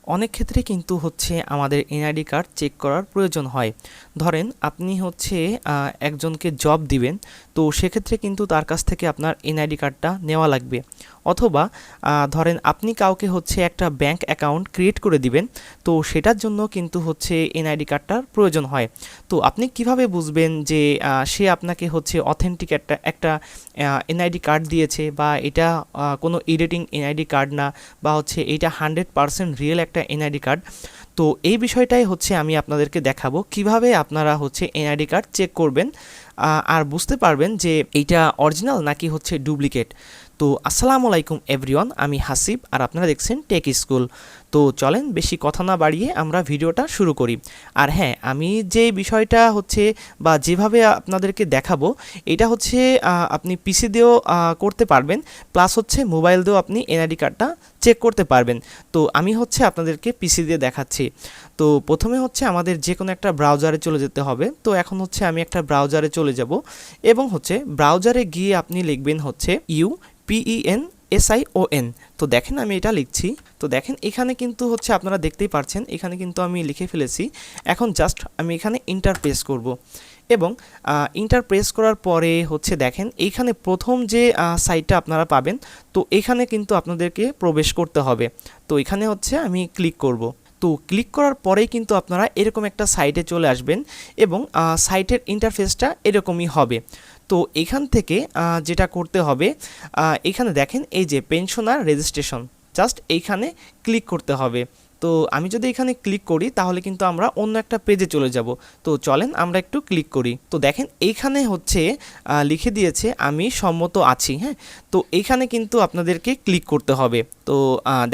অনেক ক্ষেত্রে কিন্তু হচ্ছে আমাদের এনআইডি কার্ড চেক করার প্রয়োজন হয়। ধরেন আপনি হচ্ছে একজনকে জব দিবেন, তো সেক্ষেত্রে কিন্তু তার কাছ থেকে আপনার এনআইডি কার্ডটা নেওয়া লাগবে। অথবা ধরেন আপনি কাউকে হচ্ছে একটা ব্যাংক অ্যাকাউন্ট ক্রিয়েট করে দিবেন, তো সেটার জন্য কিন্তু হচ্ছে এনআইডি কার্ডটার প্রয়োজন হয়। তো আপনি কিভাবে বুঝবেন যে সে আপনাকে হচ্ছে অথেন্টিক একটা এনআইডি কার্ড দিয়েছে, বা এটা কোনো এডিটিং এনআইডি কার্ড না, বা হচ্ছে এইটা 100% রিয়েল একটা এনআইডি কার্ড? তো এই বিষয়টাই হচ্ছে আমি আপনাদেরকে দেখাবো কিভাবে আপনারা হচ্ছে এনআইডি কার্ড চেক করবেন আর বুঝতে পারবেন যে এইটা অরিজিনাল নাকি হচ্ছে ডুপ্লিকেট। তো আসসালামু আলাইকুম এভরিওয়ান, আমি হাসিব আর আপনারা দেখছেন টেক স্কুল। তো চলেন বেশি কথা না বাড়িয়ে আমরা ভিডিওটা শুরু করি। আর হ্যাঁ, আমি যে বিষয়টা হচ্ছে বা যেভাবে আপনাদেরকে দেখাবো, এটা হচ্ছে আপনি পিসি দিয়েও করতে পারবেন, প্লাস হচ্ছে মোবাইল দিয়েও আপনি এনআইডি কার্ডটা চেক করতে পারবেন। তো আমি হচ্ছে আপনাদেরকে পিসি দিয়ে দেখাচ্ছি। তো প্রথমে হচ্ছে আমাদের যে কোনো একটা ব্রাউজারে চলে যেতে হবে। তো এখন হচ্ছে আমি একটা ব্রাউজারে চলে যাব, এবং হচ্ছে ব্রাউজারে গিয়ে আপনি লিখবেন হচ্ছে PENSION। তো দেখেন আমি এটা লিখছি। তো দেখেন এখানে কিন্তু হচ্ছে আপনারা দেখতেই পাচ্ছেন, এখানে কিন্তু আমি লিখে ফেলেছি। এখন জাস্ট আমি এখানে ইন্টার প্রেস করব, এবং ইন্টার প্রেস করার পরে হচ্ছে দেখেন এইখানে প্রথম যে সাইটটা আপনারা পাবেন, তো এখানে কিন্তু আপনাদেরকে প্রবেশ করতে হবে। তো এখানে হচ্ছে আমি ক্লিক করব। তো ক্লিক করার পরেই কিন্তু আপনারা এরকম একটা সাইটে চলে আসবেন, এবং সাইটের ইন্টারফেসটা এরকমই হবে। তো এখান থেকে যেটা করতে হবে, এখানে দেখেন এই যে পেনশনার রেজিস্ট্রেশন, জাস্ট এইখানে ক্লিক করতে হবে। তো আমি যদি এখানে ক্লিক করি তাহলে কিন্তু আমরা অন্য একটা পেজে চলে যাব। তো চলেন আমরা একটু ক্লিক করি। তো দেখেন এইখানে হচ্ছে লিখে দিয়েছে আমি সম্মত আছি। হ্যাঁ, তো এইখানে কিন্তু আপনাদেরকে ক্লিক করতে হবে। তো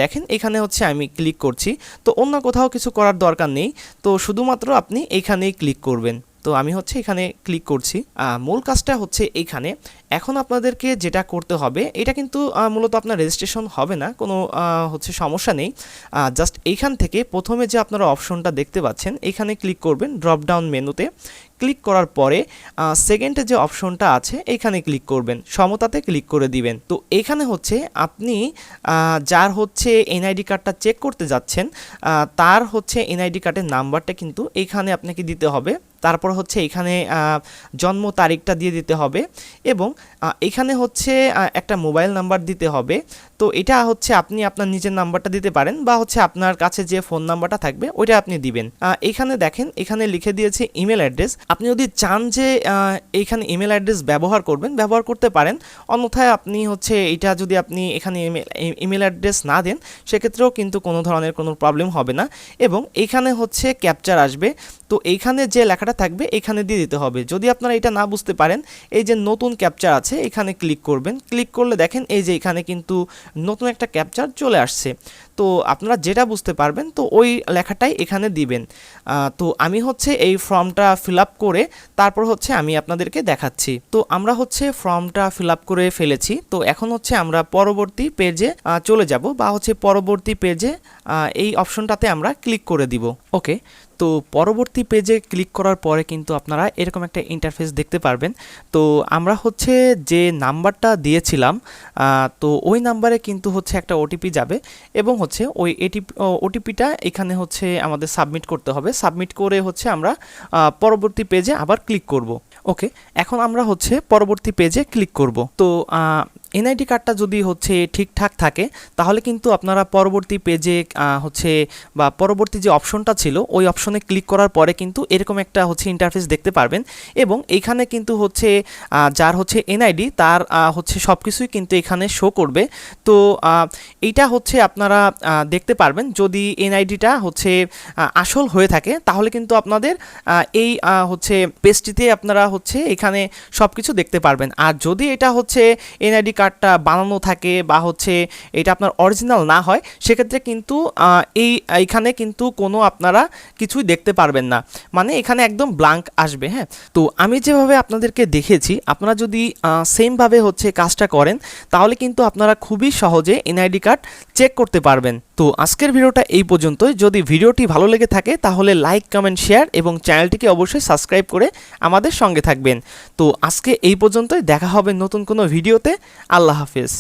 দেখেন এখানে হচ্ছে আমি ক্লিক করছি। তো অন্য কোথাও কিছু করার দরকার নেই, তো শুধুমাত্র আপনি এইখানেই ক্লিক করবেন। তো আমি হচ্ছে এখানে ক্লিক করছি। মূল কাজটা হচ্ছে এইখানে। এখন আপনাদেরকে যেটা করতে হবে, এটা কিন্তু মূলত আপনার রেজিস্ট্রেশন হবে না, কোনো হচ্ছে সমস্যা নেই। জাস্ট এইখান থেকে প্রথমে যে আপনারা অপশনটা দেখতে পাচ্ছেন এখানে ক্লিক করবেন, ড্রপ ডাউন মেনুতে ক্লিক করার পরে সেকেন্ডে যে অপশনটা আছে এখানে ক্লিক করবেন, সমতাতে ক্লিক করে দিবেন। তো এখানে হচ্ছে আপনি যার হচ্ছে এনআইডি কার্ডটা চেক করতে যাচ্ছেন, তার হচ্ছে এনআইডি কার্ডের নাম্বারটা কিন্তু এখানে আপনাকে দিতে হবে। তারপর হচ্ছে এখানে জন্ম তারিখটা দিয়ে দিতে হবে, এবং এখানে হচ্ছে একটা মোবাইল নাম্বার দিতে হবে। তো এটা হচ্ছে আপনি আপনার নিজের নাম্বারটা দিতে পারেন, বা হচ্ছে আপনার কাছে যে ফোন নাম্বারটা থাকবে ওইটা আপনি দিবেন। এখানে দেখেন এখানে লিখে দিয়েছে ইমেল অ্যাড্রেস। আপনি যদি চান যে এইখানে ইমেল অ্যাড্রেস ব্যবহার করবেন, ব্যবহার করতে পারেন। অন্যথায় আপনি হচ্ছে এটা যদি আপনি এখানে ইমেল অ্যাড্রেস না দেন, সেক্ষেত্রেও কিন্তু কোনো ধরনের কোনো প্রবলেম হবে না। এবং এইখানে হচ্ছে ক্যাপচার আসবে, তো এইখানে যে লেখাটা থাকবে এখানে দিয়ে দিতে হবে। যদি আপনারা এটা না বুঝতে পারেন, এই যে নতুন ক্যাপচার আছে এখানে ক্লিক করবেন। ক্লিক করলে দেখেন এই যে এখানে কিন্তু নতুন একটা ক্যাপচার চলে আসছে। তো আপনারা যেটা বুঝতে পারবেন তো ওই লেখাটাই এখানে দিবেন। তো আমি হচ্ছে এই ফর্মটা ফিল আপ করে তারপর হচ্ছে আমি আপনাদেরকে দেখাচ্ছি। তো আমরা হচ্ছে ফর্মটা ফিল আপ করে ফেলেছি। তো এখন হচ্ছে আমরা পরবর্তী পেজে চলে যাব, বা হচ্ছে পরবর্তী পেজে এই অপশনটাতে আমরা ক্লিক করে দিব। ওকে, তো পরবর্তী পেজে ক্লিক করার পরে কিন্তু আপনারা এরকম একটা ইন্টারফেস দেখতে পারবেন। তো আমরা হচ্ছে যে নাম্বারটা দিয়েছিলাম, তো ওই নাম্বারে কিন্তু হচ্ছে একটা ওটিপি যাবে, এবং হচ্ছে ওই ওটিপিটা এখানে হচ্ছে আমাদের সাবমিট করতে হবে। সাবমিট করে হচ্ছে আমরা পরবর্তী পেজে আবার ক্লিক করব। ওকে, এখন আমরা হচ্ছে পরবর্তী পেজে ক্লিক করব। তো এনআইডি কার্ডটা যদি হচ্ছে ঠিকঠাক থাকে তাহলে কিন্তু আপনারা পরবর্তী পেজে হচ্ছে বা পরবর্তী যে অপশনটা ছিল ওই অপশনে ক্লিক করার পরে কিন্তু এরকম একটা হচ্ছে ইন্টারফেস দেখতে পারবেন, এবং এইখানে কিন্তু হচ্ছে যার হচ্ছে এনআইডি তার হচ্ছে সব কিছুই কিন্তু এখানে শো করবে। তো এইটা হচ্ছে আপনারা দেখতে পারবেন, যদি এনআইডিটা হচ্ছে আসল হয়ে থাকে তাহলে কিন্তু আপনাদের এই হচ্ছে পেজটিতে আপনারা হচ্ছে এখানে সব কিছু দেখতে পারবেন। আর যদি এটা হচ্ছে এনআইডি কার্ডটা বানানো থাকে বা হচ্ছে এটা আপনার অরিজিনাল না হয়, সেক্ষেত্রে কিন্তু এইখানে কিন্তু কোনো আপনারা কিছুই দেখতে পারবেন না, মানে এখানে একদম ব্ল্যাঙ্ক আসবে। হ্যাঁ, তো আমি যেভাবে আপনাদেরকে দেখেছি আপনারা যদি সেমভাবে হচ্ছে কাজটা করেন তাহলে কিন্তু আপনারা খুবই সহজে এনআইডি কার্ড চেক করতে পারবেন। তো আজকের ভিডিওটা এই পর্যন্তই। যদি ভিডিওটি ভালো লেগে থাকে তাহলে লাইক, কমেন্ট, শেয়ার এবং চ্যানেলটিকে অবশ্যই সাবস্ক্রাইব করে আমাদের সঙ্গে থাকবেন। তো আজকে এই পর্যন্তই, দেখা হবে নতুন কোনো ভিডিওতে। আল্লাহ হাফেজ।